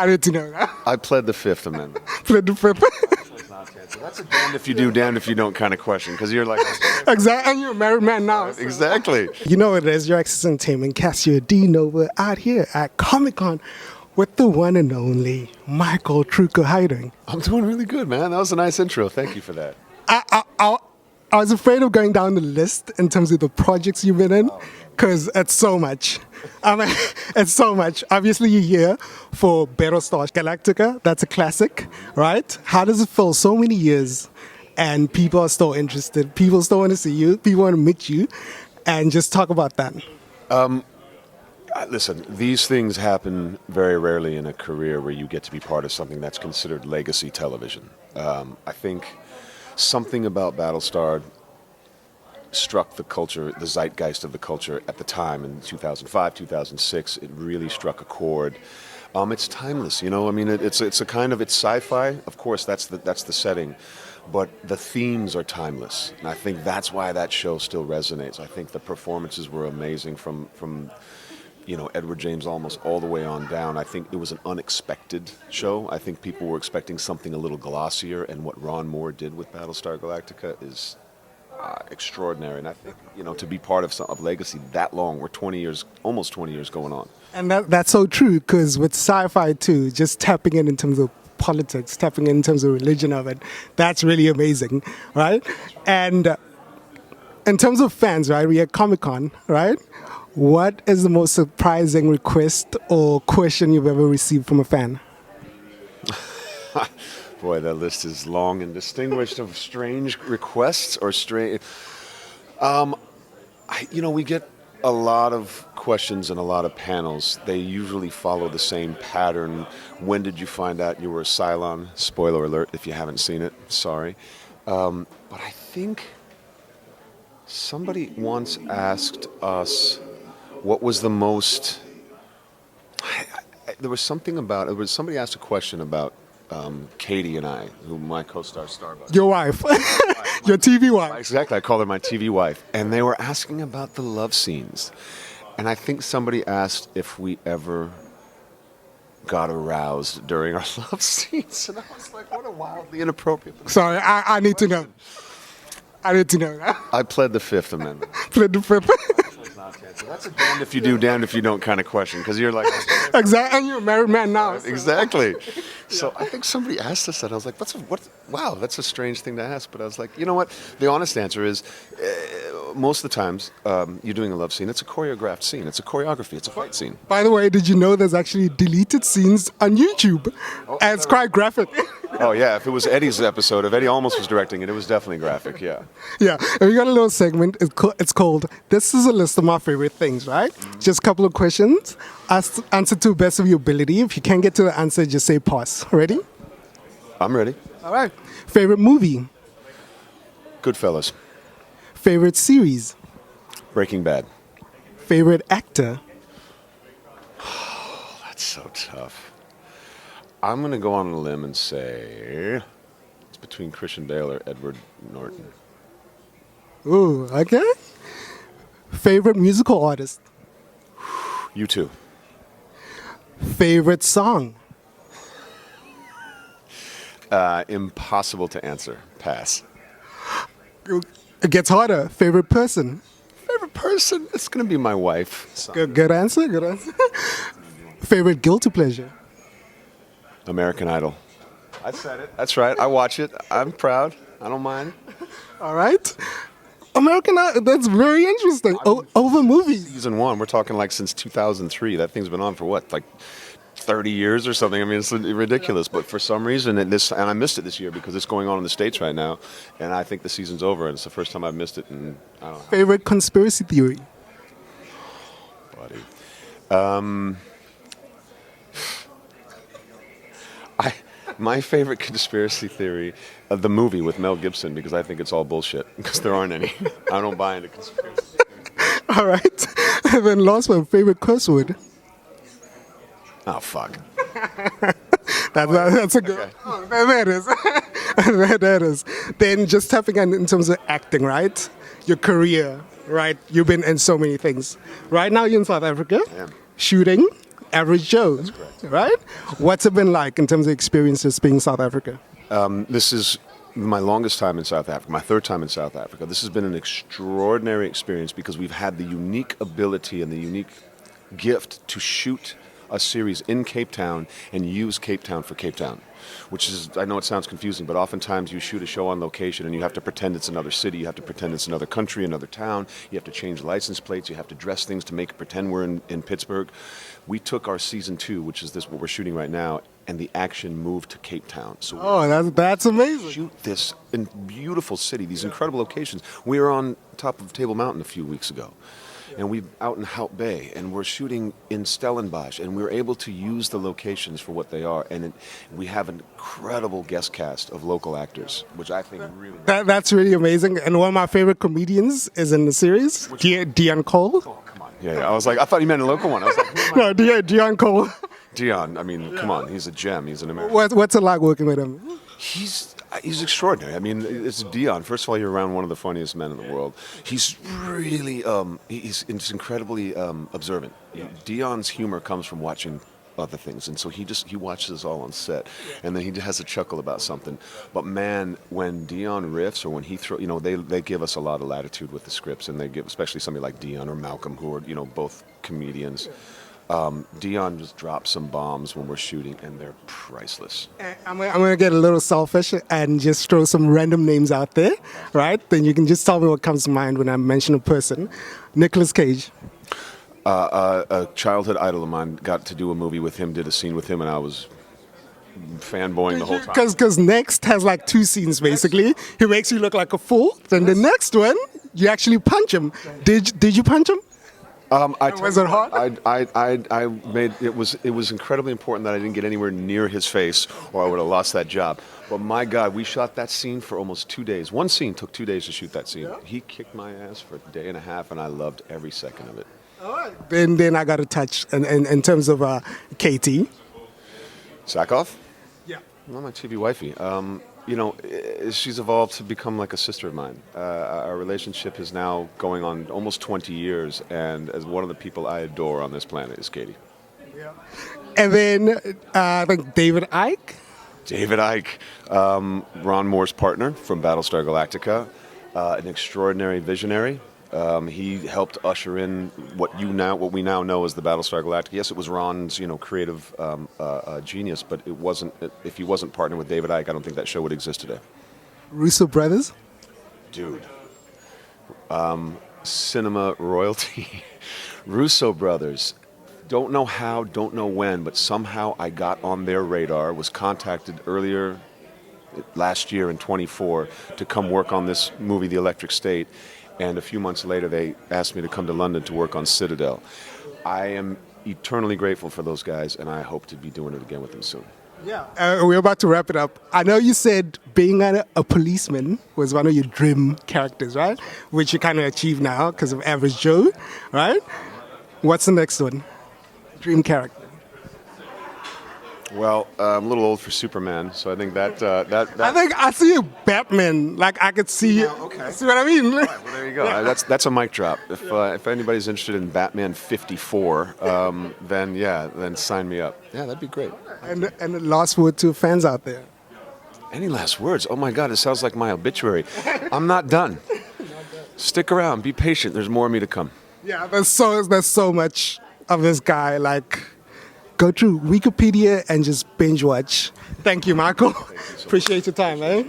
I need to know that. I pled the Fifth Amendment. Play the fifth. That's a damned if you do, damned if you don't kind of question, because you're like... Exactly, and you're a married man now. So. Exactly. You know what it is, your Access Entertainment Cassia D Nova out here at ComicCon with the one and only Michael Trucco. How you doing? I'm doing really good, man. That was a nice intro. Thank you for that. I was afraid of going down the list in terms of the projects you've been in, because it's so much. I mean, it's so much. Obviously, you're here for Battlestar Galactica. That's a classic, right? How does it feel so many years and people are still interested? People still want to see you. People want to meet you. And just talk about that. Listen, these things happen very rarely in a career where you get to be part of something that's considered legacy television. I think something about Battlestar struck the culture, the zeitgeist of the culture at the time in 2005, 2006. It really struck a chord. It's timeless, you know. I mean, it's a kind of, it's sci-fi. Of course, that's the setting, but the themes are timeless, and I think that's why that show still resonates. I think the performances were amazing from you know, Edward James Olmos all the way on down. I think it was an unexpected show. I think people were expecting something a little glossier, and what Ron Moore did with Battlestar Galactica is extraordinary. And I think, you know, to be part of legacy that long, we're 20 years, almost 20 years going on. And that's so true, because with sci-fi too, just tapping in terms of politics, tapping in terms of religion of it, that's really amazing, right? And in terms of fans, right, we at ComicCon, right? What is the most surprising request or question you've ever received from a fan? Boy, that list is long and distinguished of strange requests or strange... you know, we get a lot of questions and a lot of panels. They usually follow the same pattern. When did you find out you were a Cylon? Spoiler alert if you haven't seen it. Sorry. But I think somebody once asked us what was the most... There was something about... somebody asked a question about Katie and I, who my co-star Starbucks. Your wife. Your TV wife. Exactly, I call her my TV wife. And they were asking about the love scenes. And I think somebody asked if we ever got aroused during our love scenes. And I was like, what a wildly inappropriate... Sorry, I need to know. I need to know that. I pled the Fifth Amendment. Pled the fifth. That's a damned if you do, damned if you don't kind of question, because you're like... Exactly, and you're a married man now. So. Exactly. So I think somebody asked us that. I was like, wow, that's a strange thing to ask. But I was like, you know what? The honest answer is, most of the times, you're doing a love scene. It's a choreographed scene. It's a choreography. It's a fight scene. By the way, did you know there's actually deleted scenes on YouTube? And it's quite graphic. Oh, yeah. If it was Eddie's episode, if Eddie almost was directing it, it was definitely graphic, yeah. Yeah. And we got a little segment. It's called, This is a List of My Favorite Things, right? Just a couple of questions. Answer to the best of your ability. If you can't get to the answer, just say pause. Ready? I'm ready. All right. Favorite movie? Goodfellas. Favorite series? Breaking Bad. Favorite actor? Oh, that's so tough. I'm going to go on a limb and say it's between Christian Bale or Edward Norton. Ooh, okay. Favorite musical artist? U2. Favorite song? Impossible to answer. Pass. It gets harder. Favorite person? Favorite person? It's going to be my wife. Good answer. Good answer. Favorite guilty pleasure? American Idol. I said it. That's right. I watch it. I'm proud. I don't mind. All right. American Idol. That's very interesting. Over movies. Season 1. We're talking like since 2003. That thing's been on for what? Like 30 years or something. I mean, it's ridiculous. But for some reason, and I missed it this year because it's going on in the States right now. And I think the season's over. And it's the first time I've missed it. And I don't know. Favorite conspiracy theory? Buddy. My favorite conspiracy theory, the movie with Mel Gibson, because I think it's all bullshit, because there aren't any. I don't buy into conspiracy. All right. And then last one, favorite curse word? Oh, fuck. That's a good... Okay. Oh, there it is. There it is. Then just tapping in terms of acting, right? Your career, right? You've been in so many things. Right now you're in South Africa, shooting Average Joe. That's correct. Right? What's it been like in terms of experiences being in South Africa? This is my longest time in South Africa, my third time in South Africa. This has been an extraordinary experience because we've had the unique ability and the unique gift to shoot a series in Cape Town and use Cape Town for Cape Town, which is, I know it sounds confusing, but oftentimes you shoot a show on location and you have to pretend it's another city, you have to pretend it's another country, another town, you have to change license plates, you have to dress things to make it pretend we're in Pittsburgh. We took our season 2, which is this what we're shooting right now, and the action moved to Cape Town. So that's amazing. shoot this in beautiful city, these incredible locations. We were on top of Table Mountain a few weeks ago, and we out in Hout Bay, and we're shooting in Stellenbosch, and we're able to use the locations for what they are, and we have an incredible guest cast of local actors, which I think really. That's really amazing. And one of my favorite comedians is in the series, Dion Cole. Oh, come on. Yeah, I was like, I thought you meant a local one. I was like, who am I? No, Dion Cole. Dion, I mean, come on, he's a gem. He's an American. What's it like working with him? He's extraordinary. I mean, it's Dion. First of all, you're around one of the funniest men in the world. He's really he's incredibly observant. Dion's humor comes from watching other things, and so he watches us all on set, and then he has a chuckle about something. But man, when Dion riffs or when he they give us a lot of latitude with the scripts, and they give, especially somebody like Dion or Malcolm, who are both comedians. Dion just drops some bombs when we're shooting, and they're priceless. I'm going to get a little selfish and just throw some random names out there, right? Then you can just tell me what comes to mind when I mention a person. Nicolas Cage. A childhood idol of mine, got to do a movie with him, did a scene with him, and I was fanboying the whole time. Because Next has like 2 scenes, basically. He makes you look like a fool. Then the next one, you actually punch him. Did you punch him? Was it hard? I made it was incredibly important that I didn't get anywhere near his face, or I would have lost that job. But my God, we shot that scene for almost 2 days. One scene took 2 days to shoot that scene. Yeah. He kicked my ass for a day and a half, and I loved every second of it. All right. Then I got to touch in terms of Katie. Sackhoff? Yeah. Well, my TV wifey. She's evolved to become like a sister of mine. Our relationship is now going on almost 20 years, and as one of the people I adore on this planet is Katie. Yeah. And then I think David Icke. David Icke, Ron Moore's partner from Battlestar Galactica, an extraordinary visionary. He helped usher in what we now know as the Battlestar Galactica. Yes, it was Ron's, creative genius, but it wasn't. If he wasn't partnered with David Icke, I don't think that show would exist today. Russo brothers, dude, cinema royalty. Russo brothers. Don't know how, don't know when, but somehow I got on their radar. Was contacted earlier last year in 24 to come work on this movie, The Electric State. And a few months later, they asked me to come to London to work on Citadel. I am eternally grateful for those guys, and I hope to be doing it again with them soon. Yeah, we're about to wrap it up. I know you said being a policeman was one of your dream characters, right? Which you kind of achieved now because of Average Joe, right? What's the next one? Dream character. Well, I'm a little old for Superman, so I think that. I think I see you Batman. Like I could see you. Okay. See what I mean? Right, well, there you go. That's a mic drop. If anybody's interested in Batman 54, then sign me up. Yeah, that'd be great. And the last word to fans out there. Any last words? Oh my God, it sounds like my obituary. I'm not done. Stick around. Be patient. There's more of me to come. Yeah, there's so much of this guy. Like, go through Wikipedia and just binge watch. Thank you, Michael. Appreciate your time, man.